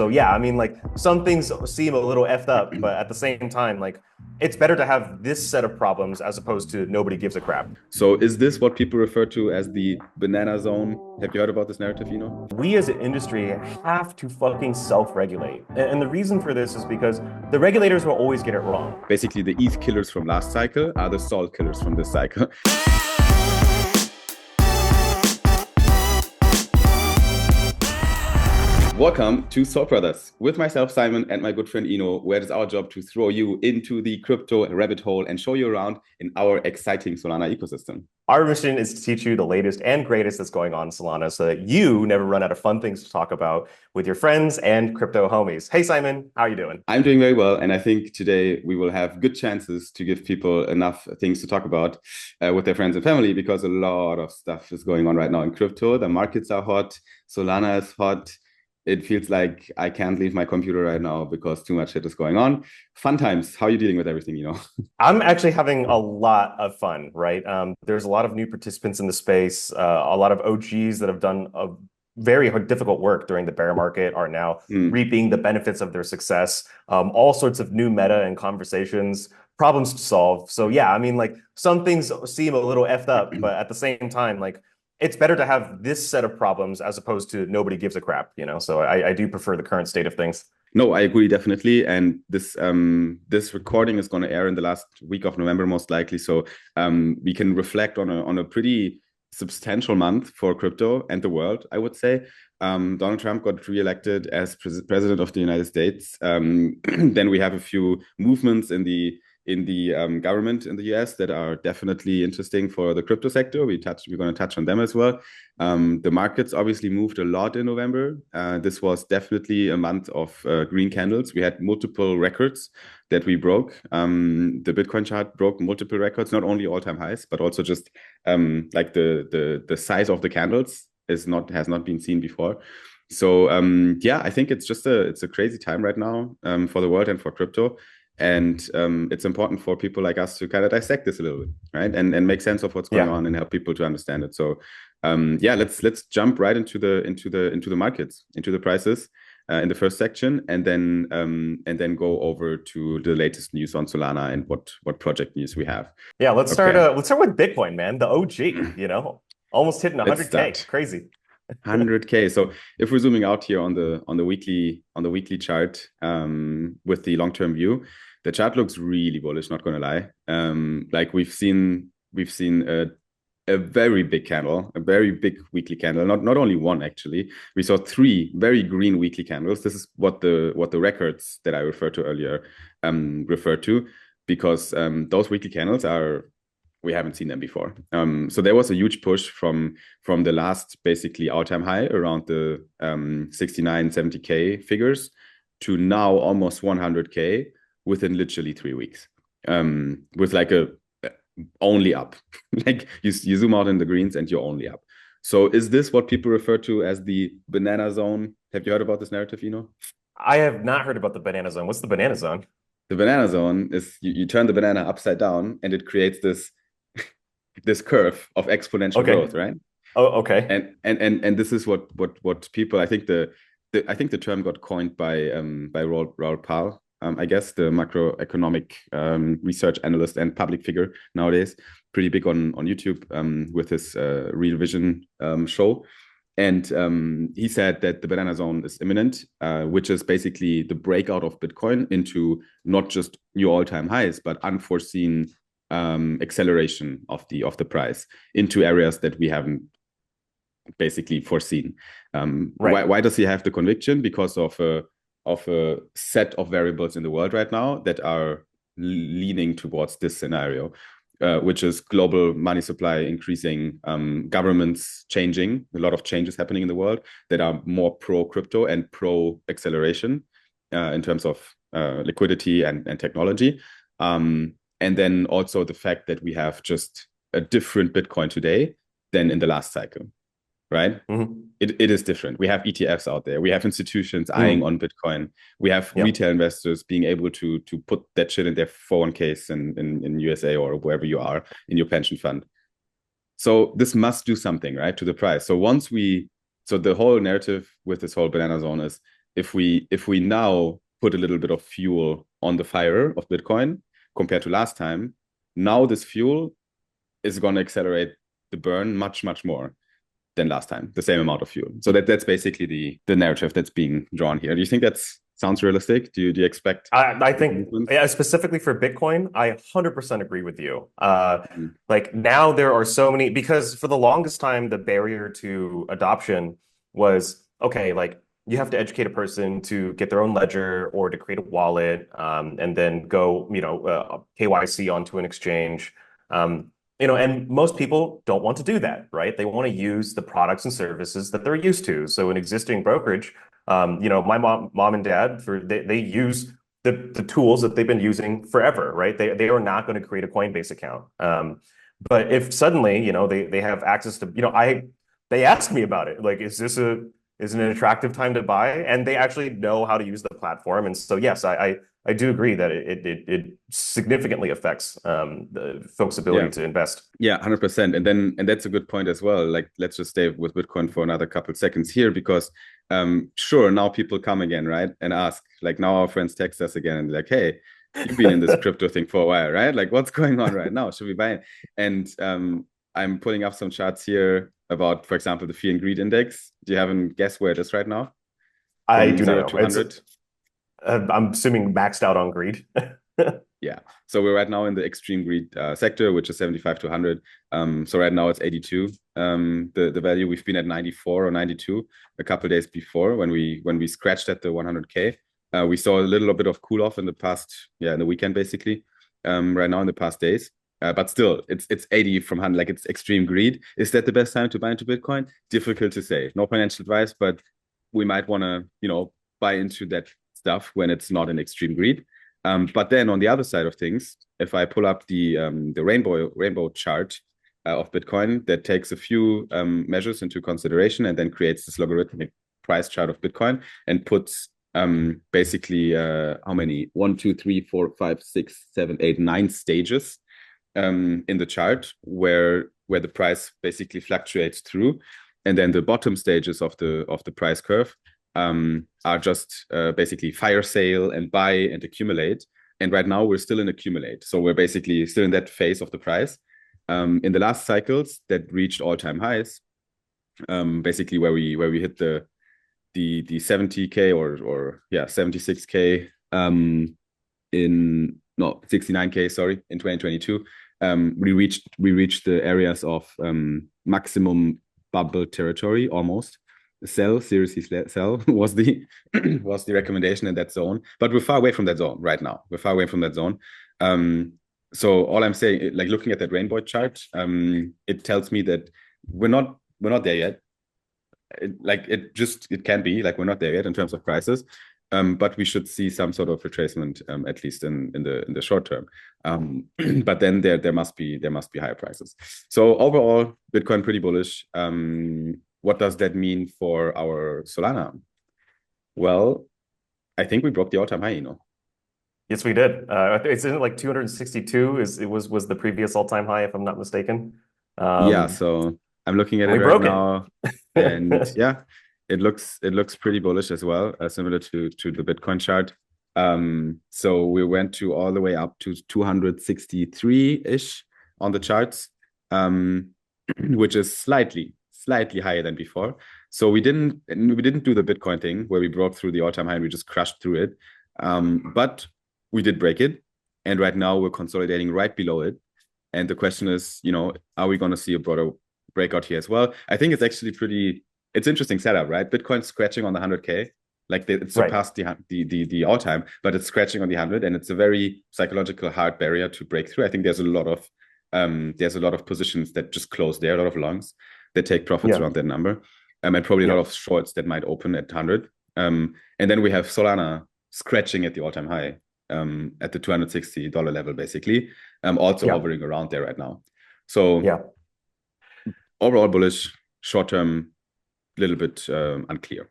So yeah, I mean, like some things seem a little effed up, but at the same time, like it's better to have this set of problems as opposed to nobody gives a crap. So is this what people refer to as the banana zone? Have you heard about this narrative, We as an industry have to fucking self-regulate. And the reason for this is because the regulators will always get it wrong. Basically, the ETH killers from last cycle are the salt killers from this cycle. Welcome to Salt Brothers with myself, Simon, and my good friend Eno, where it is our job to throw you into the crypto rabbit hole and show you around in our exciting Solana ecosystem. Our mission is to teach you the latest and greatest that's going on in Solana so that you never run out of fun things to talk about with your friends and crypto homies. Hey, Simon, how are you doing? I'm doing very well, and I think today we will have good chances to give people enough things to talk about with their friends and family because a lot of stuff is going on right now in crypto. The markets are hot, Solana is hot. It feels like I can't leave my computer right now because too much shit is going on. Fun times. How are you dealing with everything? I'm actually having a lot of fun, right? There's a lot of new participants in the space. A lot of OGs that have done a very difficult work during the bear market are now reaping the benefits of their success. All sorts of new meta and conversations, problems to solve. So yeah, I mean, like some things seem a little effed up, but at the same time, like it's better to have this set of problems as opposed to nobody gives a crap. So I do prefer the current state of things. No, I agree definitely. And this recording is going to air in the last week of November, most likely. So we can reflect on a pretty substantial month for crypto and the world, I would say. Donald Trump got reelected as president of the United States. Then we have a few movements in the government in the US that are definitely interesting for the crypto sector. We're going to touch on them as well. The markets obviously moved a lot in November. This was definitely a month of green candles. We had multiple records that we broke. The Bitcoin chart broke multiple records, not only all-time highs, but also just like the size of the candles has not been seen before. So yeah, I think it's a crazy time right now for the world and for crypto. And it's important for people like us to kind of dissect this a little bit, right? And make sense of what's going on and help people to understand it. So yeah, let's jump right into the markets, into the prices in the first section, and then go over to the latest news on Solana and what project news we have. Yeah, let's start with Bitcoin, man. The OG, almost hitting Let's 100K. start. Crazy. 100K. So if we're zooming out here on the weekly chart with the long-term view, the chart looks really bullish, not going to lie. Like we've seen a very big candle, a very big weekly candle, not only one actually. We saw three very green weekly candles. This is what the records that I referred to earlier refer to, because those weekly candles we haven't seen them before. So there was a huge push from the last basically all-time high around the 69, 70K figures to now almost 100K within literally 3 weeks, with like a only up. Like you zoom out in the greens and you're only up. So is this what people refer to as the banana zone? Have you heard about this narrative, I have not heard about the banana zone. What's the banana zone? The banana zone is you turn the banana upside down and it creates this curve of exponential growth, right? Oh, okay. And this is what people, I think the term got coined by Raul Pal, I guess, the macroeconomic research analyst and public figure nowadays, pretty big on YouTube with his Real Vision show. And he said that the banana zone is imminent, which is basically the breakout of Bitcoin into not just new all-time highs, but unforeseen acceleration of the price into areas that we haven't basically foreseen. Right. Why does he have the conviction? Because of a set of variables in the world right now that are leaning towards this scenario, which is global money supply increasing, governments changing, a lot of changes happening in the world that are more pro crypto and pro acceleration in terms of liquidity and technology. And then also the fact that we have just a different Bitcoin today than in the last cycle, right? Mm-hmm. It is different. We have ETFs out there. We have institutions eyeing on Bitcoin. We have retail investors being able to put that shit in their 401ks in USA or wherever you are in your pension fund. So this must do something, right, to the price. So the whole narrative with this whole banana zone is if we now put a little bit of fuel on the fire of Bitcoin compared to last time, now this fuel is going to accelerate the burn much, much more than last time, the same amount of fuel. So that's basically the narrative that's being drawn here. Do you think that sounds realistic? Do you expect I think, yeah, specifically for Bitcoin, I 100% agree with you. Like now there are so many, because for the longest time, the barrier to adoption was, okay, like you have to educate a person to get their own ledger or to create a wallet, and then go, KYC onto an exchange. And most people don't want to do that, right? They want to use the products and services that they're used to. So an existing brokerage, my mom and dad, they use the tools that they've been using forever, right? They are not going to create a Coinbase account. But if suddenly, they have access to, they asked me about it. Like, is it an attractive time to buy? And they actually know how to use the platform. And so, yes, I do agree that it significantly affects the folks' ability to invest. Yeah, 100%. And that's a good point as well. Like, let's just stay with Bitcoin for another couple seconds here, because sure, now people come again, right? And ask, like, now our friends text us again and like, hey, you've been in this crypto thing for a while, right? Like, what's going on right now? Should we buy it? And I'm pulling up some charts here about, for example, the Fear and Greed Index. Do you have a guess where it is right now? I From do 0 not to know. 100? I'm assuming maxed out on greed. Yeah. So we're right now in the extreme greed sector, which is 75 to 100. So right now it's 82. The value, we've been at 94 or 92 a couple of days before when we scratched at the 100K. We saw a little bit of cool off in the past, in the weekend basically. Right now in the past days. But still, it's 80 from 100, like it's extreme greed. Is that the best time to buy into Bitcoin? Difficult to say. No financial advice, but we might want to, buy into that stuff when it's not an extreme greed. But then on the other side of things, if I pull up the rainbow chart of Bitcoin, that takes a few measures into consideration and then creates this logarithmic price chart of Bitcoin and puts basically how many 1, 2, 3, 4, 5, 6, 7, 8, 9 stages in the chart where the price basically fluctuates through, and then the bottom stages of the price curve are just basically fire sale and buy and accumulate. And right now we're still in accumulate, so we're basically still in that phase of the price. In the last cycles that reached all-time highs, basically where we hit the 70K or 76K in no 69K, sorry, in 2022. We reached the areas of maximum bubble territory almost. Sell, seriously sell was the recommendation in that zone, but we're far away from that zone right now. We're far away from that zone. So all I'm saying, like looking at that rainbow chart, it tells me that we're not there yet. It can be like we're not there yet in terms of prices, but we should see some sort of retracement at least in the short term. But then there must be higher prices. So overall, Bitcoin pretty bullish. What does that mean for our Solana? Well, I think we broke the all-time high, Yes, we did. It's in like 262 was the previous all-time high, if I'm not mistaken. Yeah, so I'm looking at it We right broke now, and it. yeah, it looks pretty bullish as well, similar to the Bitcoin chart. So we went all the way up to 263-ish on the charts, which is slightly higher than before. So we didn't do the Bitcoin thing where we broke through the all-time high and we just crashed through it. But we did break it, and right now we're consolidating right below it. And the question is, are we going to see a broader breakout here as well? I think it's actually it's interesting setup, right? Bitcoin scratching on the 100K, like it surpassed the all time, but it's scratching on the 100, and it's a very psychological hard barrier to break through. I think there's a lot of positions that just close there, a lot of longs that take profits around that number, and probably a lot of shorts that might open at 100. And then we have Solana scratching at the all time high. At the $260 level, basically, also hovering around there right now. So overall bullish, short term, a little bit unclear.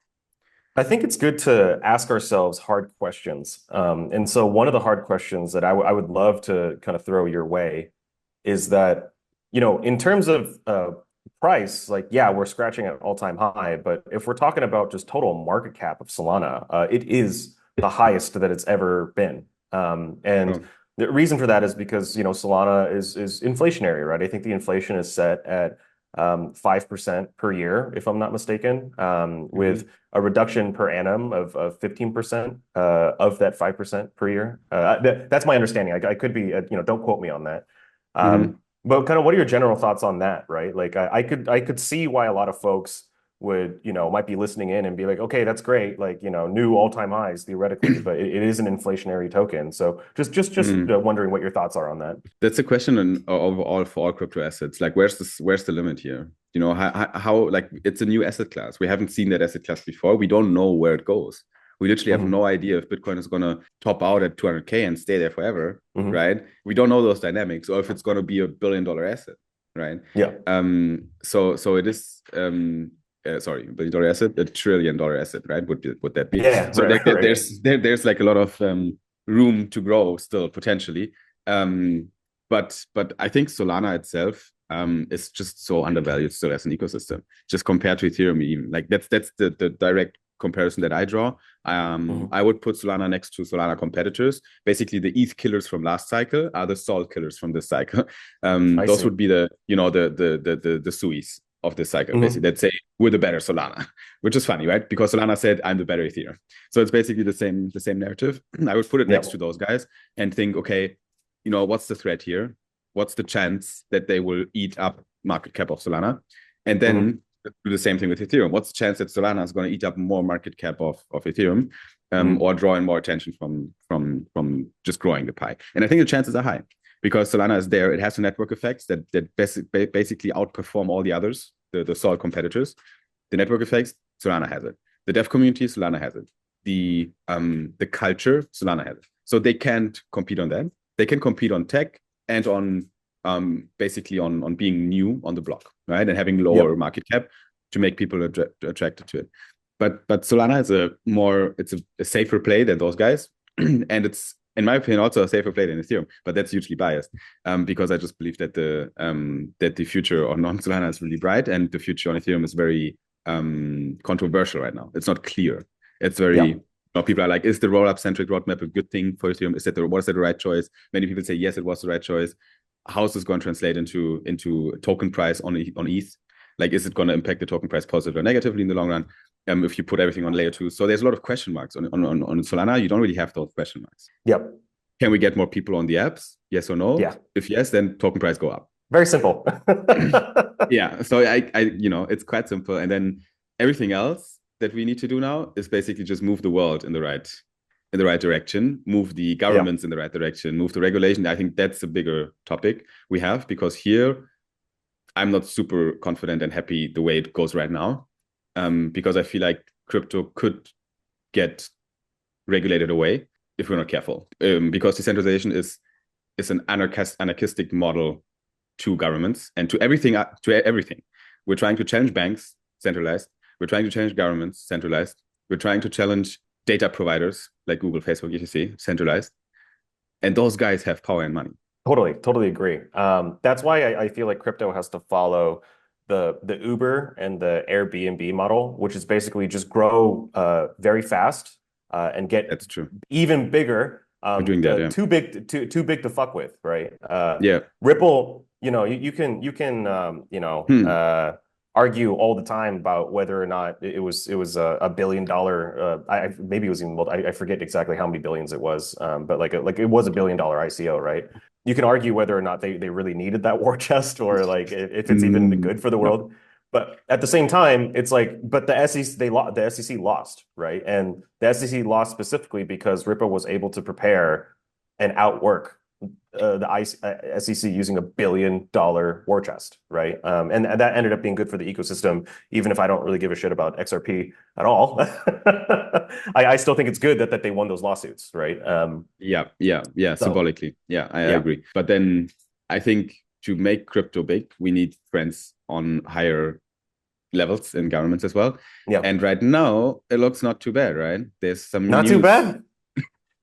I think it's good to ask ourselves hard questions. And so one of the hard questions that I would love to kind of throw your way is that, in terms of price, like, yeah, we're scratching at all-time high, but if we're talking about just total market cap of Solana, it is the highest that it's ever been. And Oh. the reason for that is because, Solana is inflationary, right? I think the inflation is set at 5% per year, if I'm not mistaken, with Mhm. a reduction per annum of 15% of that 5% per year. That's my understanding. I could be, don't quote me on that. Mhm. But kind of what are your general thoughts on that, right? Like I could see why a lot of folks would, might be listening in and be like, okay, that's great, like, new all-time highs theoretically, but it is an inflationary token. So just Mhm. wondering what your thoughts are on that. That's a question overall for all crypto assets. Like, where's the limit here? How like it's a new asset class. We haven't seen that asset class before. We don't know where it goes. We literally have Hmm. no idea if Bitcoin is gonna top out at 200K and stay there forever, Hmm. right? We don't know those dynamics, or if it's gonna be $1 billion asset, right? Yeah. So it is sorry, $1 billion asset, $1 trillion asset, right? Would that be? Yeah, So right, right. there's like a lot of room to grow still potentially. But I think Solana itself is just so undervalued still as an ecosystem, just compared to Ethereum even. Like that's the direct comparison that I draw. Hmm. I would put Solana next to Solana competitors. Basically, the ETH killers from last cycle are the Sol killers from this cycle. I Those see. would be the Suis of this cycle, basically, Hmm. that say we're the better Solana, which is funny, right? Because Solana said I'm the better Ethereum. So it's basically the same narrative. I would put it next to Yep. those guys and think, okay, what's the threat here? What's the chance that they will eat up market cap of Solana? And Hmm. then do the same thing with Ethereum. What's the chance that Solana is going to eat up more market cap of Ethereum, Hmm. or draw in more attention from just growing the pie? And I think the chances are high because Solana is there. It has the network effects that basically outperform all the others, the Sol competitors. The network effects, Solana has it. The dev community, Solana has it. The culture, Solana has it. So they can't compete on that. They can compete on tech and on basically on being new on the block, right? And having lower Yep. market cap to make people attracted to it. But Solana is a safer play than those guys, and it's in my opinion also a safer play than Ethereum. But that's hugely biased because I just believe that the future on Solana is really bright, and the future on Ethereum is very controversial right now. It's not clear. It's very Yep. people are like, is the roll-up centric roadmap a good thing for Ethereum? Was that the right choice? Many people say yes, it was the right choice. How is this going to translate into token price on ETH? Like, is it going to impact the token price positively or negatively in the long run? If you put everything on layer two, so there's a lot of question marks on Solana. You don't really have those question marks. Yep. Can we get more people on the apps? Yes or no? Yeah. If yes, then token price go up. Very simple. Yeah, so it's quite simple, and then everything else that we need to do now is basically just move the world in the right direction, move the Yep. governments in the right direction, move the regulation. I think that's a bigger topic we have because here I'm not super confident and happy the way it goes right now, because I feel like crypto could get regulated away if we're not careful, because decentralization is an anarchistic model to governments and to everything. We're trying to challenge banks, centralized. We're trying to challenge governments, centralized. We're trying to challenge data providers like Google, Facebook, etc., centralized. And those guys have power and money. Totally agree. That's why I feel like crypto has to follow the Uber and the Airbnb model, which is basically just grow very fast and get That's true. even bigger. We're doing that, yeah. Too big to fuck with, right? Yeah. Ripple, you can Hmm. argue all the time about whether or not it was a $1 billion. Maybe it was even I forget exactly how many billions it was, but like it was $1 billion ICO, right? You can argue whether or not they really needed that war chest or like if it's even good for the No. world. But at the same time, it's like, but the SEC the SEC lost, right? And the SEC lost specifically because Ripple was able to prepare and outwork the SEC using $1 billion war chest, right? And that ended up being good for the ecosystem, even if I don't really give a shit about XRP at all. I still think it's good that they won those lawsuits, right? Yeah. So Symbolically, yeah, I yeah, agree. But then I think to make crypto big, we need friends on higher levels in governments as well. yeah, And right now, it looks not too bad, right? There's some not too news. bad,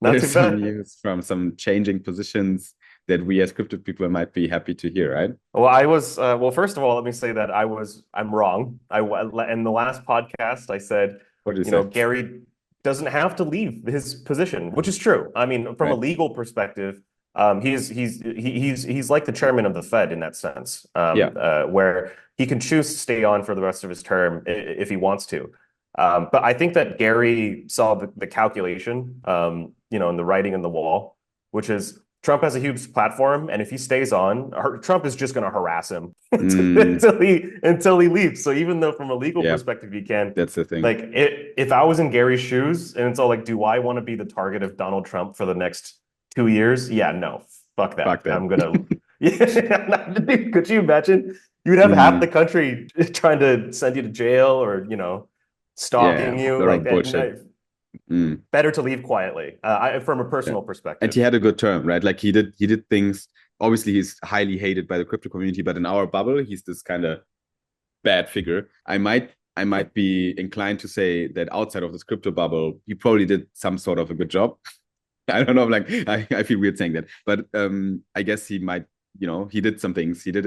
not There's too some bad. news from some changing positions. that we as crypto people might be happy to hear, right? Well, well, first of all, let me say that I'm wrong. In the last podcast, I said, What do you say? Gary doesn't have to leave his position, which is true. I mean, from a Right. legal perspective, he's like the chairman of the Fed in that sense, Yeah. where he can choose to stay on for the rest of his term if he wants to. But I think that Gary saw the calculation, in the writing in the wall, which is Trump has a huge platform, and if he stays on, Trump is just going to harass him Mm, until he leaves. So even though from a legal yeah, perspective he can, that's the thing. like if I was in Gary's shoes, and it's all like, do I want to be the target of Donald Trump for the next 2 years? Yeah, no, fuck that. Fuck that. I'm gonna. Yeah, dude, could you imagine? You would have half the Mm, country trying to send you to jail or yeah, stalking a you lot like of bullshit. that. Mm, Better to leave quietly, from a yeah. personal And he perspective. had a good term, right? Like he did things. Obviously, he's highly hated by the crypto community, but in our bubble, he's this kind of bad figure. I might be inclined to say that outside of this crypto bubble, he probably did some sort of a good job. I don't know, like I feel weird saying that, but I guess he might, he did some things. He had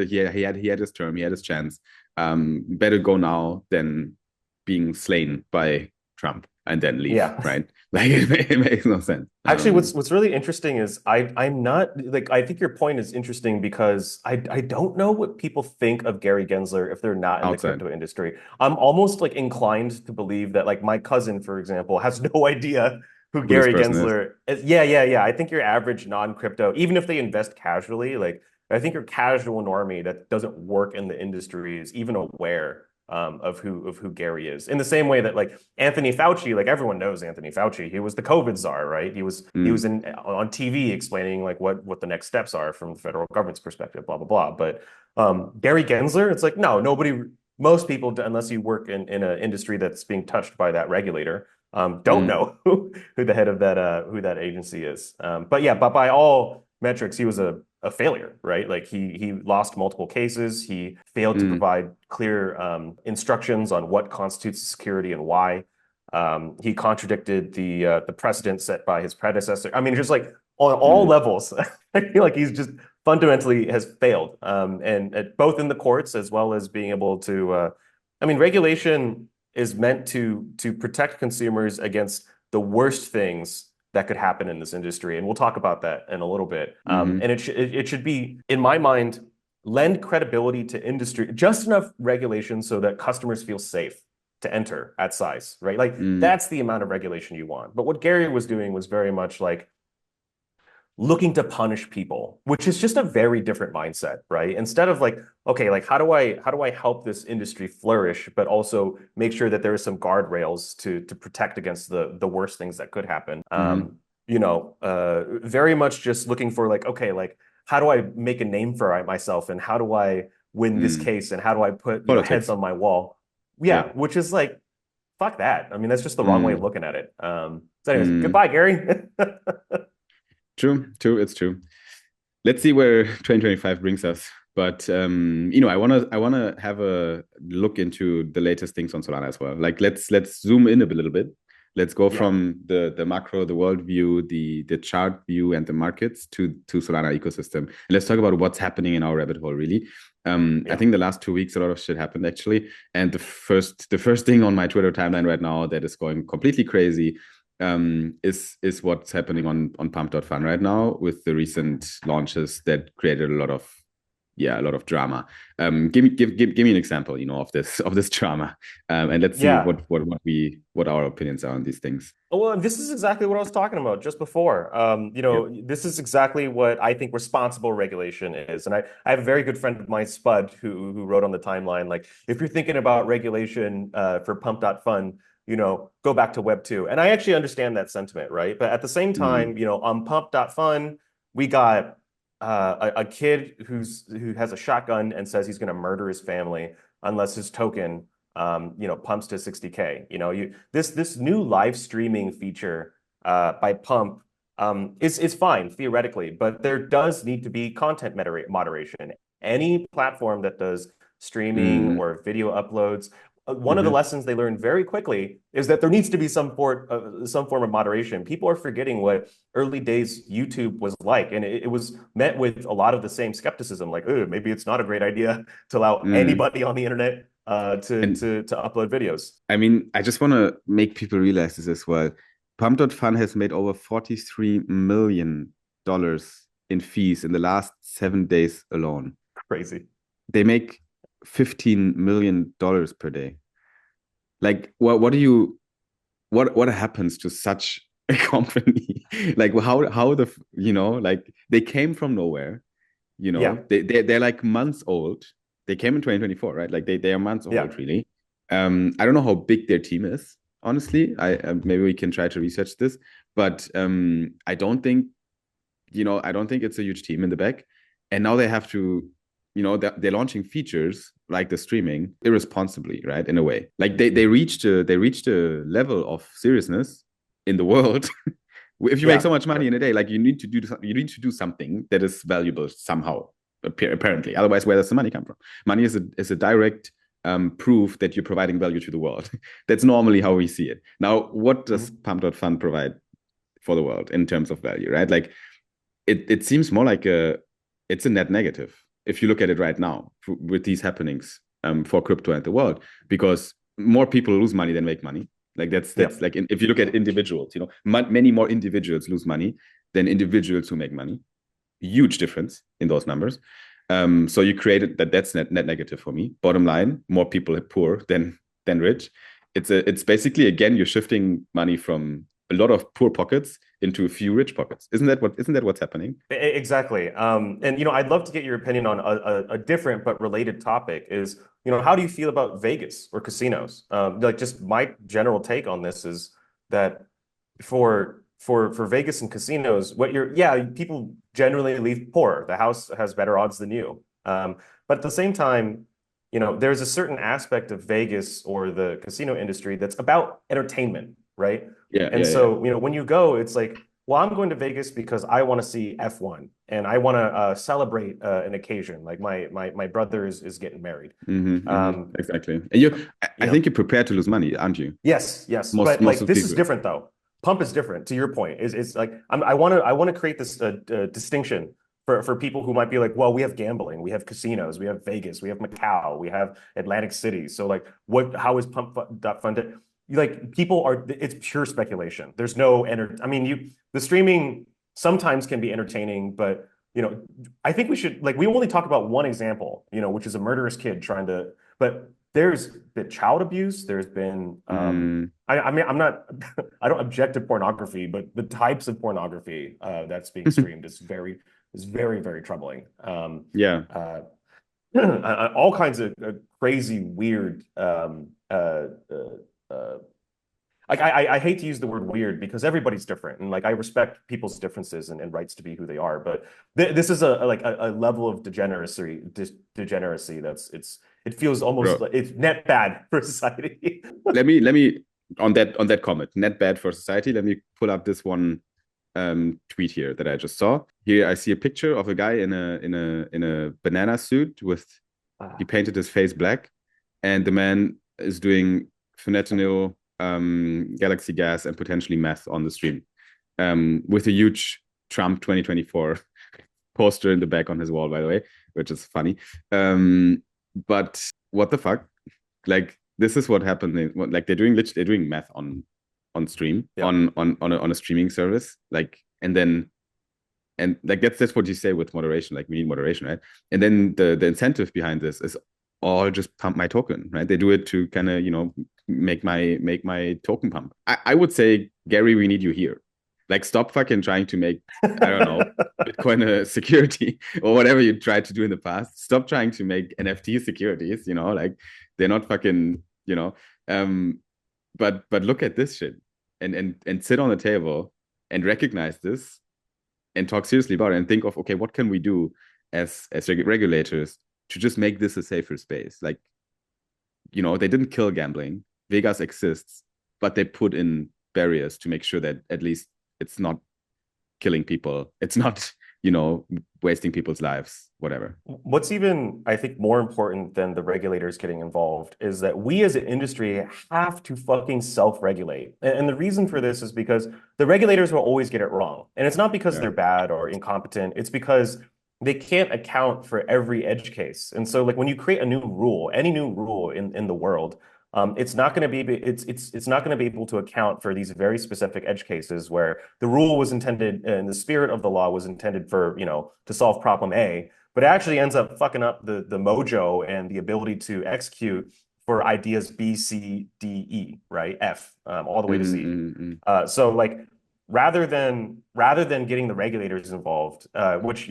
his term, he had his chance. Better go now than being slain by Trump and then leave, Yeah. right? Like it makes no sense. Actually, what's really interesting is I'm not like I think your point is interesting because I don't know what people think of Gary Gensler if they're not in the Outside, crypto industry. I'm almost like inclined to believe that like my cousin, for example, has no idea who who this Gary person is. Gensler is. Yeah, yeah, yeah. I think your average non-crypto, even if they invest casually, like I think your casual normie that doesn't work in the industry is even aware of who Gary is. In the same way that like Anthony Fauci, like everyone knows Anthony Fauci. He was the COVID czar, right? He was Mm, on TV explaining like what the next steps are from the federal government's perspective, blah blah blah. But Gary Gensler, it's like no, nobody, most people, unless you work in an industry that's being touched by that regulator, don't mm, know who the head of that agency is. But yeah, but by all metrics, he was a failure, right? Like he lost multiple cases. He failed to mm, provide clear instructions on what constitutes security and why. He contradicted the precedent set by his predecessor. I mean, just like on all mm, levels, I feel like he's just fundamentally has failed, and both in the courts as well as being able to. I mean, regulation is meant to protect consumers against the worst things that could happen in this industry, and we'll talk about that in a little bit. mm, And it should be, in my mind, lend credibility to industry, just enough regulation so that customers feel safe to enter at size, right? Like mm, that's the amount of regulation you want. But what Gary was doing was very much like looking to punish people, which is just a very different mindset, right? Instead of like, okay, like how do I help this industry flourish, but also make sure that there are some guardrails to protect against the worst things that could happen. mm, Very much just looking for like, okay, like how do I make a name for myself and how do I win this mm. case and how do I put, heads Politics. on my wall? Yeah. Yeah, which is like, fuck that. I mean, that's just the wrong way of Mm, looking at it. So anyways, mm. goodbye, Gary. True, true, it's true. Let's see where 2025 brings us. But I wanna have a look into the latest things on Solana as well. Like let's zoom in a little bit. Let's go Yeah, from the macro, the world view, the chart view, and the markets to Solana ecosystem. And let's talk about what's happening in our rabbit hole, really. I yeah. think the last 2 weeks a lot of shit happened actually. And the first thing on my Twitter timeline right now that is going completely crazy is what's happening on pump.fun right now with the recent launches that created a lot of drama. Give me an example, of this drama, and let's see Yeah. what our opinions are on these things. Well, this is exactly what I was talking about just before. Yeah. This is exactly what I think responsible regulation is. And I have a very good friend of mine, Spud, who wrote on the timeline, like, if you're thinking about regulation for pump.fun, go back to Web 2. And I actually understand that sentiment, right? But at the same Mm, time, on pump.fun, we got a kid who has a shotgun and says he's going to murder his family unless his token pumps to 60K. This new live streaming feature by Pump is fine theoretically, but there does need to be content moderation. Any platform that does streaming mm, or video uploads, one of the lessons they learned very quickly is that there needs to be some form of moderation. People are forgetting what early days YouTube was like, and it was met with a lot of the same skepticism, like, oh, maybe it's not a great idea to allow anybody on the internet to upload videos. I mean, I just want to make people realize this as well. Pump.fun has made over $43 million in fees in the last 7 days alone. Crazy. They make $15 million per day. Like, what happens to such a company? Like, how like they came from nowhere, Yeah. they're like months old. They came in 2024, right? Like they are months Yeah. old, really. I don't know how big their team is, honestly. Maybe we can try to research this, but I don't think it's a huge team in the back. And now they have to, they're launching features like the streaming irresponsibly, right? In a way, like they reached a level of seriousness in the world. If you make so much money in a day, like you need to do something that is valuable somehow, apparently. Otherwise, where does the money come from? Money is a direct proof that you're providing value to the world. That's normally how we see it. Now, what does pump.fun provide for the world in terms of value, right? Like it seems more like it's a net negative if you look at it right now with these happenings for crypto and the world, because more people lose money than make money. Like that's like if you look at individuals, many more individuals lose money than individuals who make money. Huge difference in those numbers. So you created that's net negative for me. Bottom line, more people are poor than rich. It's basically, again, you're shifting money from a lot of poor pockets into a few rich pockets. Isn't that what's happening? Exactly. And I'd love to get your opinion on a different but related topic is, how do you feel about Vegas or casinos? Like just my general take on this is that for Vegas and casinos, people generally leave poor. The house has better odds than you. But at the same time, there's a certain aspect of Vegas or the casino industry that's about entertainment, right? So, when you go, it's like, well, I'm going to Vegas because I want to see F1 and I want to celebrate an occasion. Like my brother is getting married. Exactly. And I think you're prepared to lose money, aren't you? Yes. But like this is different though. Pump is different. To your point, it's like I want to create this distinction for people who might be like, well, we have gambling, we have casinos, we have Vegas, we have Macau, we have Atlantic City. So like, how is pump.fun? Like people it's pure speculation. There's no the streaming sometimes can be entertaining, but I think we should, like, we only talk about one example, which is a murderous kid but there's been child abuse. There's been, I mean, I don't object to pornography, but the types of pornography that's being streamed is very, very troubling. All kinds of crazy, weird, like I hate to use the word weird because everybody's different, and like I respect people's differences and rights to be who they are, but this is a level of degeneracy that's it feels almost like it's net bad for society. let me on that comment, net bad for society, let me pull up this one tweet here that I just saw. Here I see a picture of a guy in a banana suit with he painted his face black, and the man is doing fentanyl, galaxy gas, and potentially meth on the stream, with a huge Trump 2024 poster in the back on his wall, by the way, which is funny. But what the fuck? Like, this is what happened. Like they're doing meth on stream, on a streaming service. Like, and like that's what you say with moderation. Like, we need moderation, right? And then the incentive behind this is all just pump my token, right? They do it to kind of make my token pump. I would say, Gary, we need you here. Like, stop fucking trying to make, I don't know, Bitcoin a security or whatever you tried to do in the past. Stop trying to make NFT securities, like they're not fucking, but look at this shit and sit on the table and recognize this and talk seriously about it and think of, okay, what can we do as regulators to just make this a safer space? Like, they didn't kill gambling. Vegas exists, but they put in barriers to make sure that at least it's not killing people. It's not wasting people's lives, whatever. What's even, I think, more important than the regulators getting involved is that we as an industry have to fucking self-regulate. And the reason for this is because the regulators will always get it wrong. And it's not because Yeah. they're bad or incompetent. It's because they can't account for every edge case. And so like when you create a new rule, any new rule in the world, it's not going to be it's not going to be able to account for these very specific edge cases where the rule was intended and the spirit of the law was intended for, to solve problem A, but it actually ends up fucking up the mojo and the ability to execute for ideas B, C, D, E, right? F, all the way to Mm, Z. mm, mm, So like rather than getting the regulators involved, which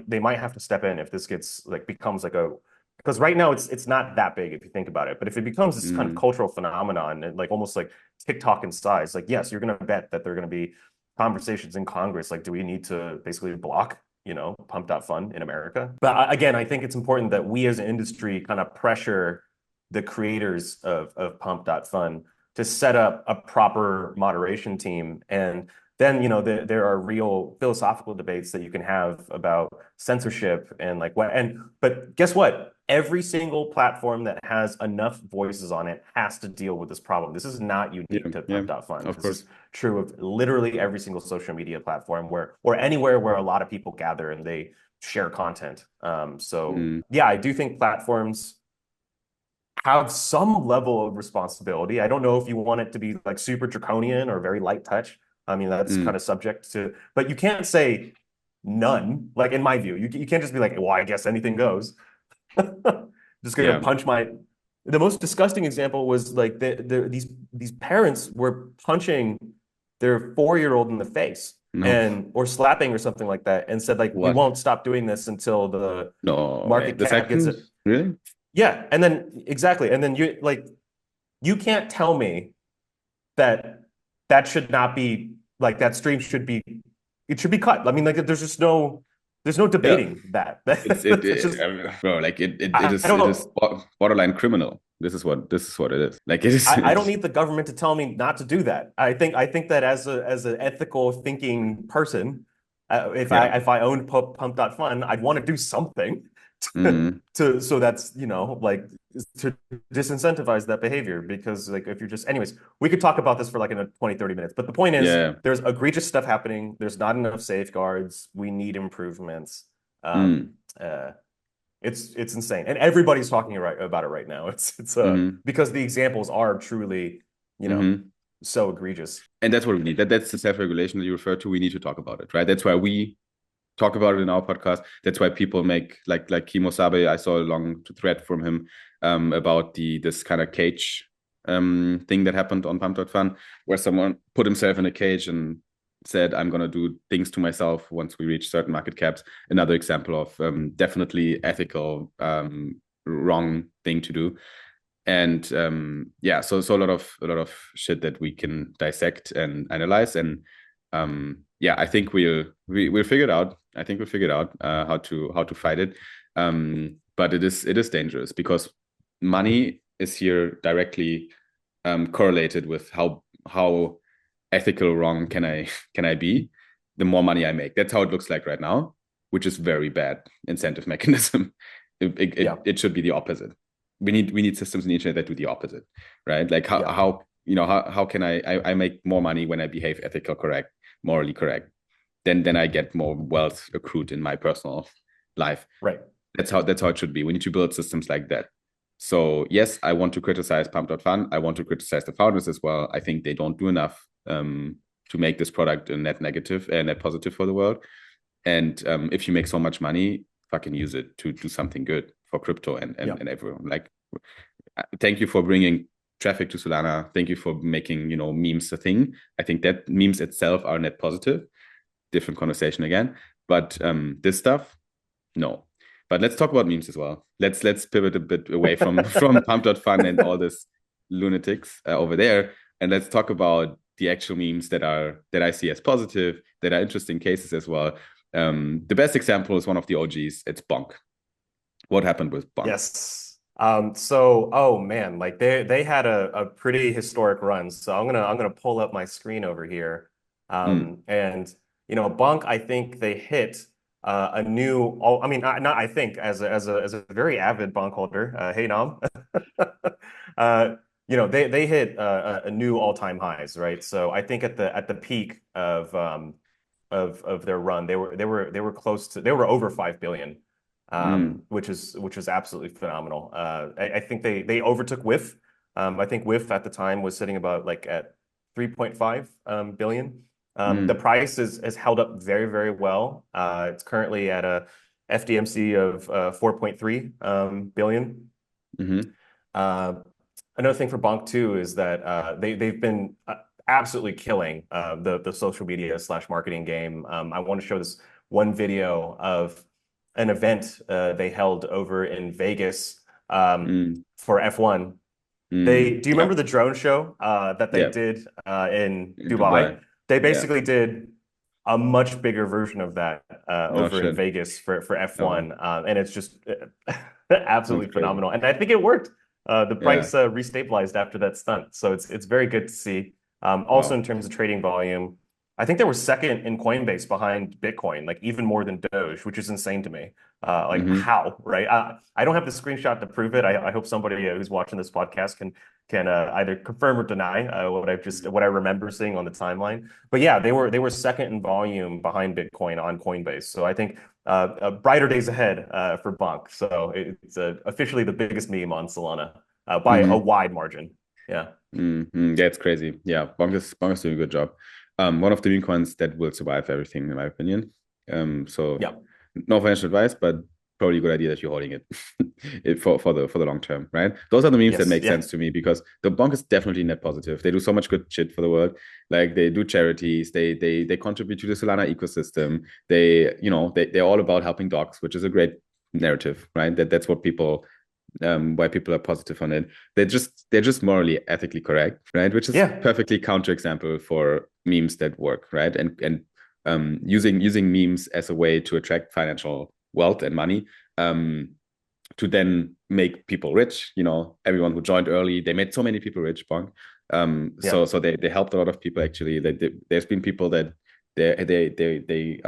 they might have to step in if this gets like becomes like a because right now it's not that big if you think about it, but if it becomes this kind of mm, cultural phenomenon and like almost like TikTok in size, like yes, you're gonna bet that there are gonna be conversations in Congress like, do we need to basically block pump.fun in America? But again, I think it's important that we as an industry kind of pressure the creators of pump.fun to set up a proper moderation team. And then, there are real philosophical debates that you can have about censorship and like but guess what? Every single platform that has enough voices on it has to deal with this problem. This is not unique yeah, to yeah, pump.fun. of This course. is true of literally every single social media platform or anywhere where a lot of people gather and they share content. So Mm, yeah, I do think platforms have some level of responsibility. I don't know if you want it to be like super draconian or very light touch. I mean, that's kind mm, of subject to, but you can't say none. Like in my view, you can't just be like, well, I guess anything goes. Just gonna yeah. punch my. The most disgusting example was like these parents were punching their 4-year-old in the face No. and or slapping or something like that and said like we What? won't stop doing this until the No way. market This cap gets happened? it. Really? Yeah, and then exactly, and then you can't tell me that that should not be like that stream should be it should be cut. I mean, like there's no Yeah. debating that. It's It's just bro, like it I is don't it is know. borderline criminal. This is what it is. Like it is I don't it's need the government to tell me not to do that. I think that as an ethical thinking person, if I yeah. if I owned pump.fun, I'd want to do something Mm, so that's like to disincentivize that behavior because like if you're just anyways, we could talk about this for like in a 20-30 minutes, but the point is yeah. there's egregious stuff happening, there's not enough safeguards, we need improvements. Mm, Uh it's insane and everybody's talking about it right now. It's mm-hmm, because the examples are truly you know mm-hmm. so egregious. And that's what we need. That's the self-regulation that you refer to. We need to talk about it, right? That's why we talk about it in our podcast. That's why people make like Kimo Sabe. I saw a long thread from him about this kind of cage thing that happened on pump.fun, where someone put himself in a cage and said, I'm going to do things to myself once we reach certain market caps. Another example of definitely ethical wrong thing to do. And yeah, so a lot of shit that we can dissect and analyze. And yeah, I think we'll figure it out. I think we'll figure it out how to fight it. But it is dangerous because money is here directly correlated with how ethical wrong can I be. The more money I make, that's how it looks like right now, which is very bad incentive mechanism. Yeah, It should be the opposite. We need systems in the internet that do the opposite, right? Like how yeah, how how can I make more money when I behave ethical correct, morally correct, then I get more wealth accrued in my personal life. right. That's how it should be. We need to build systems like that. So yes, I want to criticize pump.fun. I want to criticize the founders as well. I think they don't do enough to make this product a net negative and net positive for the world. And if you make so much money, fucking use it to do something good for crypto and, Yeah, and, and everyone. Like, thank you for bringing traffic to Solana. Thank you for making, memes a thing. I think that memes itself are net positive. Different conversation again. But this stuff, no. But let's talk about memes as well. Let's pivot a bit away from from pump.fun and all this lunatics over there, and let's talk about the actual memes that I see as positive, that are interesting cases as well. The best example is one of the OGs. It's Bonk. What happened with Bonk? yes. So oh man, like they had a pretty historic run. So I'm gonna pull up my screen over here. Mm, And Bunk, I think they hit a new, oh, I mean, not I think, as a very avid bondholder, hey Nam, uh, they hit a new all-time highs, right? So I think at the peak of their run, they were close to, they were over 5 billion, Mm, which is absolutely phenomenal. I think they overtook WIF. I think WIF at the time was sitting about like at 3.5 billion. The mm, price has held up very, very well. It's currently at a FDMC of 4.3 billion. mm-hmm. Uh, Another thing for Bonk too is that they've been absolutely killing the social media slash marketing game. I want to show this one video of an event they held over in Vegas Mm, for F1. mm. Do you remember Yeah, the drone show that they yeah. did in In Dubai. Dubai? They Yeah. basically did a much bigger version of that No over in shit. Vegas for Oh, F1, and it's just sounds absolutely crazy. phenomenal. And I think it worked. The Yeah. price restabilized after that stunt, so it's very good to see. Also, Wow. in terms of trading volume, I think they were second in Coinbase behind Bitcoin, like even more than Doge, which is insane to me. Like Mm-hmm. how, right? I don't have the screenshot to prove it. I hope somebody who's watching this podcast can either confirm or deny what I remember seeing on the timeline. But yeah, they were second in volume behind Bitcoin on Coinbase. So I think brighter days ahead for Bonk. So it's officially the biggest meme on Solana by a Mm-hmm. wide margin. Yeah. Mm-hmm. Yeah, it's crazy. Yeah, Bonkers doing a good job. One of the meme coins that will survive everything, in my opinion. So Yeah. no financial advice, but probably a good idea that you're holding it, for the long term, right? Those are the memes that Yes. make Yeah. sense to me because the bonk is definitely net positive. They do so much good shit for the world. Like they do charities, they contribute to the Solana ecosystem. They're all about helping dogs, which is a great narrative, right? That's what people why people are positive on it. They're just morally ethically correct, right? Which is Yeah. perfectly counterexample for memes that work, right? And using memes as a way to attract financial wealth and money, to then make people rich. Everyone who joined early, they made so many people rich, Bonk. Yeah. So they helped a lot of people actually. There's been people that they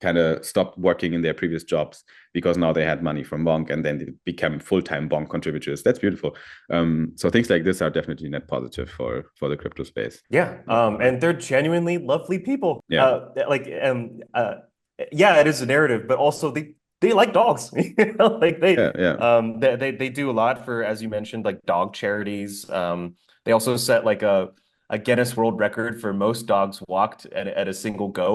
kind of stopped working in their previous jobs because now they had money from Bonk and then they became full-time Bonk contributors. That's beautiful. So things like this are definitely net positive for the crypto space. Yeah, and they're genuinely lovely people. Yeah, Yeah, it is a narrative, but also they like dogs. Like yeah, yeah. they do a lot for, as you mentioned, like dog charities. They also set like a Guinness World Record for most dogs walked at a single go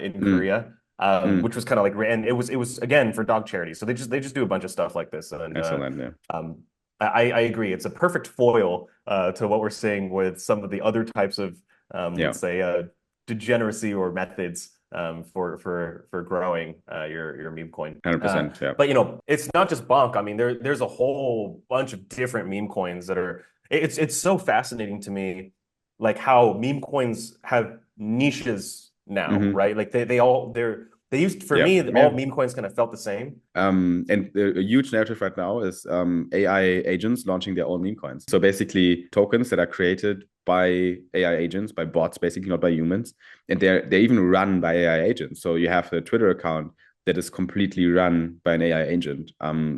in Mm, Korea, mm. which was kind of like, and it was again for dog charities. So they just do a bunch of stuff like this, and Excellent. Yeah. um, I agree. It's a perfect foil to what we're seeing with some of the other types of, Yeah. let's say, degeneracy or methods for growing your meme coin. 100%. Yeah. But it's not just Bonk. I mean, there's a whole bunch of different meme coins that are. It's so fascinating to me, like how meme coins have niches now, Hmm. right? Like they used for Yeah. me all Yeah. meme coins kind of felt the same. And a huge narrative right now is AI agents launching their own meme coins. So basically, tokens that are created by AI agents, by bots, basically not by humans, and they're even run by AI agents. So you have a Twitter account that is completely run by an AI agent.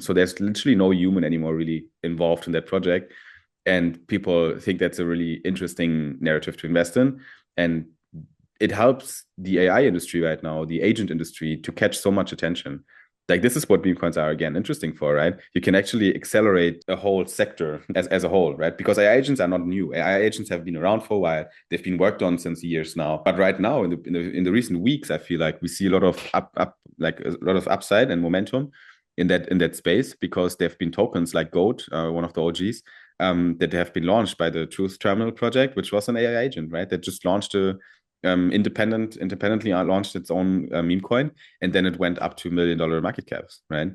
So there's literally no human anymore really involved in that project, and people think that's a really interesting narrative to invest in, and it helps the AI industry right now, the agent industry, to catch so much attention. Like this is what meme coins are again interesting for, right? You can actually accelerate a whole sector as a whole, right? Because AI agents are not new. AI agents have been around for a while. They've been worked on since years now. But right now, in the recent weeks, I feel like we see a lot of like a lot of upside and momentum in that space because there have been tokens like Goat, one of the OGs, that have been launched by the Truth Terminal project, which was an AI agent, right? That just launched a independently launched its own meme coin, and then it went up to $1 million market caps, right?